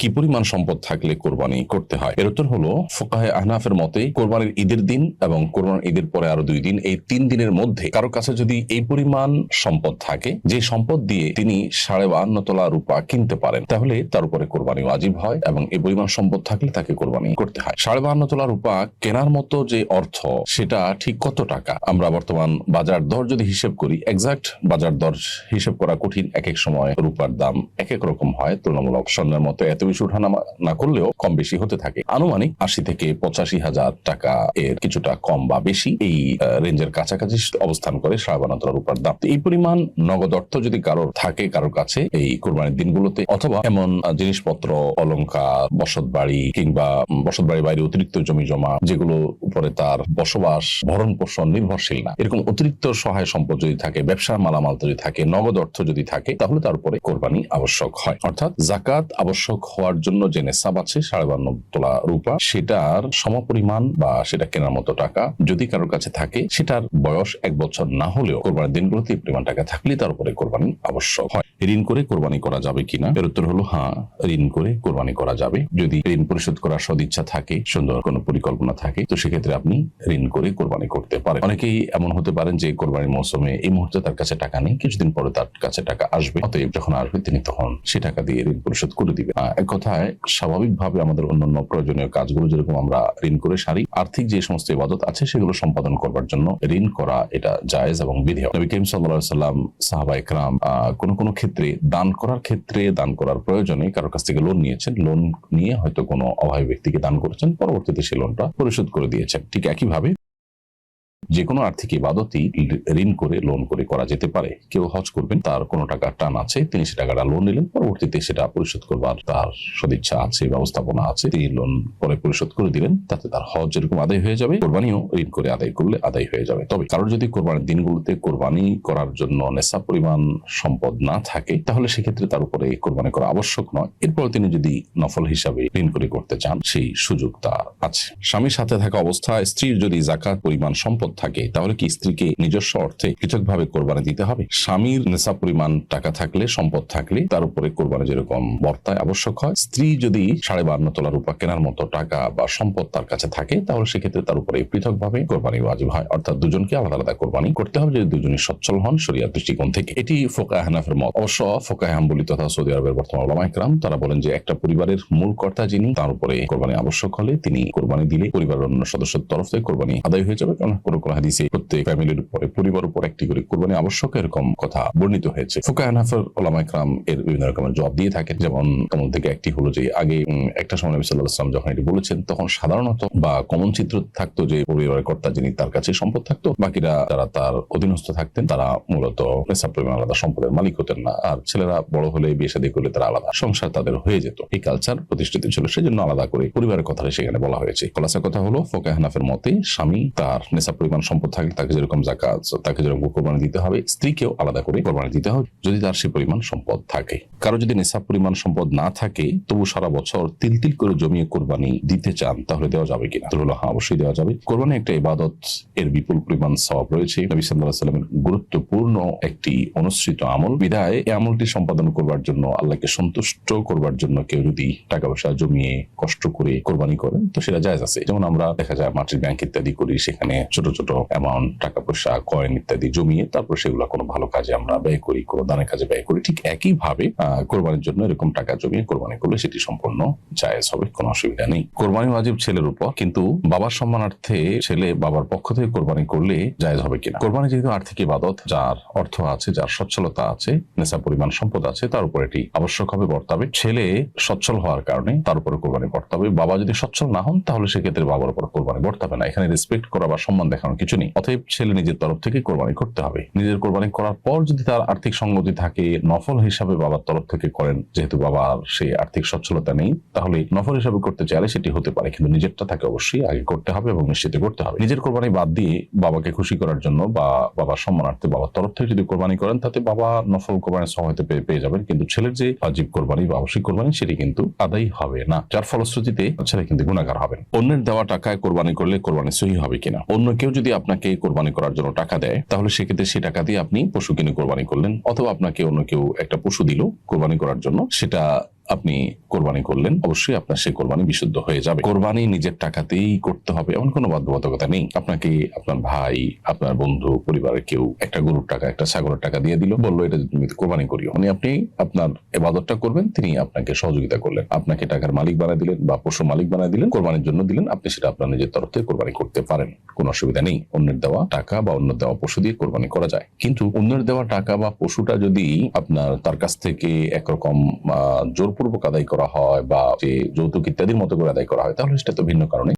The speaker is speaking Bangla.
কি পরিমাণ সম্পদ থাকলে কোরবানি করতে হয়? এর উত্তর হলো, ফুকাহে আহনাফের মতে কোরবানির ঈদের দিন এবং কোরবানির ঈদের পরে আরো 2 দিন, এই 3 দিনের মধ্যে কারো কাছে যদি এই পরিমাণ সম্পদ থাকে যে সম্পদ দিয়ে তিনি 52.5 তোলা রূপা কিনতে পারেন, তাহলে তার উপরে কোরবানি ওয়াজিব হয় এবং এই পরিমাণ সম্পদ থাকলে তাকে কোরবানি করতে হয়। 52.5 তোলা রূপা কেনার মতো যে অর্থ, সেটা ঠিক কত টাকা? আমরা বর্তমান বাজার দর যদি হিসেব করি, এক্সাক্ট বাজার দর হিসেব করা কঠিন। এক এক সময় রূপার দাম এক এক রকম হয়, তুলনামূলক স্বর্ণের মতো এত বেশি উঠানামা না করলেও কম বেশি হতে থাকে। আনুমানিক 80 থেকে 85 হাজার টাকা এর কিছুটা কম বা বেশি এই রেঞ্জের কাছাকাছি অবস্থান করে 52.5 তোলা রূপার দাম। এই পরিমাণ নগদ অর্থ যদি কারোর থাকে কারোর কাছে এই কোরবানির দিনগুলোতে, অথবা এমন জিনিসপত্র, অলংকার, বসত বাড়ি কিংবা বসত বাড়ির বাইরে অতিরিক্ত জমি জমা যেগুলো উপরে তার বসবাস ভরণ পোষণ নির্ভরশীল না, এরকম অতিরিক্ত সহায় সম্পদ যদি থাকে, ব্যবসার মালামাল যদি থাকে, নগদ অর্থ যদি থাকে, তাহলে তার উপরে কোরবানি আবশ্যক হয়। অর্থাৎ জাকাত আবশ্যক হওয়ার জন্য যে নেশাব আছে 52 তোলা রূপা, সেটার সমপরিমাণ বা সেটা কেনার মতো টাকা যদি কারোর কাছে থাকে, সেটার বয়স 1 বছর না হলেও কোরবানির দিনগুলোতে এই পরিমাণ টাকা থাকলে তার উপরে কোরবানি আবশ্যক হয়। ঋণ করে কোরবানি করা যাবে কিনা? এর উত্তর হলো হ্যাঁ, ঋণ করে কোরবানি করা যাবে। যদি ঋণ পরিশোধ করার সদিচ্ছা থাকে, সুন্দর কোনো পরিকল্পনা থাকে, তো সেক্ষেত্রে আপনি ঋণ করে কোরবানি করতে পারেন। অনেকেই এমন হতে পারেন যে কোরবানির মৌসুমে এই মুহূর্তে তার কাছে টাকা নেই, কিছুদিন পরে তার কাছে টাকা আসবে, অতএব যখন আসবে তিনি তখন সে টাকা দিয়ে ঋণ পরিশোধ করে দিবে। এক কথায় স্বাভাবিকভাবে আমাদের অন্যান্য প্রয়োজনীয় কাজগুলো যেরকম আমরা ঋণ করে সারি, আর্থিক যে সমস্ত ইবাদত আছে সেগুলো সম্পাদন করবার জন্য ঋণ করা এটা জায়েজ এবং বিধেয়। নবী করিম সাল্লাল্লাহু আলাইহি ওয়াসাল্লাম, সাহাবায়ে কেরাম কোন কোন ক্ষেত্রে দান করার প্রয়োজনে কারোর কাছ থেকে লোন নিয়েছেন, লোন নিয়ে হয়তো কোনো অভাবী ব্যক্তিকে দান করেছেন, পরবর্তীতে সেই লোনটা পরিশোধ করে দিয়েছেন। ঠিক একইভাবে যে কোনো আর্থিক ইবাদতই ঋণ করে লোন করে করা যেতে পারে। কেউ হজ করবেন, তার কোনো টাকা টান আছে, তিনি সে টাকাটা লোন নিলেন, পরবর্তীতে সেটা পরিশোধ করবার তার সদিচ্ছা আছে, ব্যবস্থাপনা আছে, তিনি লোন পরে পরিশোধ করে দিলেন, তাতে তার হজ যেরকম আদায় হয়ে যাবে, কোরবানিও ঋণ করে আদায় করলে আদায় হয়ে যাবে। তবে কারোর যদি কোরবানির দিনগুলোতে কোরবানি করার জন্য নেশাব পরিমাণ সম্পদ না থাকে, তাহলে সেক্ষেত্রে তার উপরে কোরবানি করা আবশ্যক নয়। এরপর তিনি যদি নফল হিসাবে ঋণ করে করতে চান, সেই সুযোগ তার আছে। স্বামীর সাথে থাকা অবস্থায় স্ত্রীর যদি যাকাত পরিমাণ সম্পদ থাকে, তাহলে কি স্ত্রীকে নিজস্ব অর্থে পৃথকভাবে কোরবানি দিতে হবে? স্বামীর নেশাব পরিমাণ টাকা থাকলে, সম্পদ থাকলে তার উপরে কোরবানি যেরকম বর্তায় আবশ্যক হয়, স্ত্রী যদি 52.5 তোলা রূপা কেনার মতো টাকা বা সম্পদ তার কাছে থাকে, তাহলে সেক্ষেত্রে তার উপরে পৃথকভাবে কোরবানি ওয়াজিব হয়। অর্থাৎ দুজনকে আলাদা আলাদা কোরবানি করতে হবে যদি দুজনই সচ্ছল হন শরিয়ার দৃষ্টিকোণ থেকে। এটি ফুকাহে হানাফের মত। অবশ্য ফুকাহে হাম্বলী তথা সৌদি আরবের বর্তমান উলামায়ে কেরাম তারা বলেন যে একটা পরিবারের মূল কর্তা যিনি, তার উপরে কোরবানি আবশ্যক হলে তিনি কোরবানি দিলে পরিবারের অন্য সদস্যের তরফ থেকে কোরবানি আদায় হয়ে যাবে। কারণ কোনো কোনো হাদিসে প্রত্যেক ফ্যামিলির উপরে, পরিবার উপর একটি করে কোরবানি আবশ্যক, এরকম কথা বর্ণিত হয়েছে। ফুকাহে হানাফের উলামায়ে কেরাম এর বিভিন্ন রকমের জবাব দিয়ে থাকেন। যেমন তেমন থেকে একটি হলো যে আগে একটা সময় নবী সাল্লাল্লাহু আলাইহি ওয়াসাল্লাম যখন এটি বলেছেন, তখন সাধারণত বা কমন চিত্র থাকতো যে পরিবারের কর্তা যিনি, তার কাছে সম্পদ থাকতো, বাকিরা যারা তার অধীনস্থ থাকতেন তারা মূলত নেশাব পরিমাণ আলাদা সম্পদের মালিক হতেন না। আর ছেলেরা বড় হলে, বিয়ে শাদী করলে তারা আলাদা সংসার তাদের হয়ে যেত। এই কালচার প্রতিষ্ঠিত ছিল, সেজন্য আলাদা করে পরিবারের কথাটা সেখানে বলা হয়েছে। খোলাসা কথা হলো, ফুকাহে হানাফের মতে স্বামী তার নেশাব পরিমাণ সম্পদ থাকলে তাকে যেরকম যাকাত, তাকে যেরকম কোরবানি দিতে হবে, স্ত্রীকেও আলাদা করে কোরবানি দিতে হবে যদি তার সে পরিমাণ সম্পদ থাকে। কারো যদি নেশাব পরিমাণ সম্পদ না থাকে, তবু সারা বছর তিল তিল করে জমিয়ে কোরবানি দিতে চান, তাহলে দেওয়া যাবে কিনা? তো হলো হ্যাঁ, অবশ্যই দেওয়া যাবে। কোরবানি একটা ইবাদত, এর বিপুল পরিমাণ সওয়াব রয়েছে। নবী সাল্লাল্লাহু আলাইহি ওয়াসাল্লামের গুরুত্বপূর্ণ একটি অনুসৃত আমল বিধায় এই আমলটি সম্পাদন করবার জন্য, আল্লাহকে সন্তুষ্ট করবার জন্য কেউ যদি টাকা পয়সা জমিয়ে কষ্ট করে কোরবানি করেন, তো সেটা জায়েজ আছে। যেমন আমরা দেখা যায় মাটির ব্যাংক ইত্যাদি করি, সেখানে ছোট ছোট অ্যামাউন্ট টাকা পয়সা, কয়েন ইত্যাদি জমিয়ে তারপর সেগুলো কোনো ভালো কাজে আমরা ব্যয় করি, কোনো দানের কাজে ব্যয় করি। ঠিক একইভাবে কোরবানির জন্য এরকম টাকা জমিয়ে কোরবানি করলে সেটি সম্পূর্ণ জায়েজ হবে, কোনো অসুবিধা নেই। কোরবানি ওয়াজিব ছেলের উপর, কিন্তু বাবার সম্মানার্থে ছেলে বাবার পক্ষ থেকে কোরবানি করলে জায়েজ হবে কিনা? কোরবানি যেহেতু আর্থিক ইবাদত, যার অর্থ আছে, যার সচ্ছলতা আছে, নেশাব পরিমাণ সম্পদ আছে, তার উপর এটি আবশ্যক হবে, বর্তাবে। ছেলে সচ্ছল হওয়ার কারণে তার উপরে কোরবানি বর্তাবে। বাবা যদি সচ্ছল না হন, তাহলে সেক্ষেত্রে বাবার উপর কোরবানি বর্তাবে না। এখানে রেসপেক্ট করা বা সম্মান দেখানোর কিছু নেই। অতএব ছেলে নিজের তরফ থেকে কোরবানি করতে হবে। নিজের কোরবানি করার পর যদি তার আর্থিক সঙ্গতি থাকে, নফল হিসাবে বাবার তরফ থেকে করেন, যেহেতু বাবার সেই আর্থিক সচ্ছলতা নেই, তাহলে নফল হিসাবে করতে চাইলে সেটি হতে পারে, কিন্তু নিজেরটা তাকে অবশ্যই আগে করতে হবে এবং নিশ্চিত করতে হবে। নিজের কোরবানি বাদ দিয়ে বাবাকে খুশি করার জন্য বা বাবার সম্মানার্থে বাবার তরফ থেকে যদি কোরবানি করেন, তাতে বাবা নফল কোরবানির সওয়াব হয়তো পেয়ে যাবেন, কিন্তু ছেলের যে ওয়াজিব কোরবানি বা আবশ্যিক কোরবানি, সেটি কিন্তু আদায় হবে না, যার ফলশ্রুতিতে ছেলে কিন্তু গুনাহগার হবেন। অন্যের দেওয়া টাকায় কোরবানি করলে কোরবানি সহিহ হবে কিনা? অন্য কেউ যদি আপনাকে কোরবানি করার জন্য টাকা দেয়, তাহলে সেক্ষেত্রে সেই টাকা দিয়ে আপনি পশু কিনে কোরবানি করলেন, অথবা আপনাকে অন্য কেউ একটা পশু দিল কোরবানি করার জন্য, সেটা আপনি কোরবানি করলেন, অবশ্যই আপনার সেই কোরবানি বিশুদ্ধ হয়ে যাবে। কোরবানি নিজের টাকাতেই করতে হবে এমন কোনো বাধ্যবাধকতা নেই। আপনাকে আপনার ভাই, আপনার বন্ধু, পরিবারের কেউ একটা গরুর টাকা, একটা ছাগলের টাকা দিয়ে দিল, বললো এটা তুমি কোরবানি করিও, মানে আপনি আপনার ইবাদতটা করবেন, তিনি আপনাকে সহযোগিতা করলেন, আপনাকে টাকার মালিক বানায় দিলেন বা পশুর মালিক বানায় দিলেন, কোরবানির জন্য দিলেন, আপনি সেটা আপনার নিজের তরফ থেকে কোরবানি করতে পারেন, কোনো অসুবিধা নেই। অন্যের দেওয়া টাকা বা অন্য দেওয়া পশু দিয়ে কোরবানি করা যায়, কিন্তু অন্যের দেওয়া টাকা বা পশুটা যদি আপনার তার কাছ থেকে একরকম জোরপূর্বক আদায় করা হয় বা যে যৌতুক ইত্যাদির মতো করে আদায় করা হয়, তাহলে সেটা তো ভিন্ন কারণে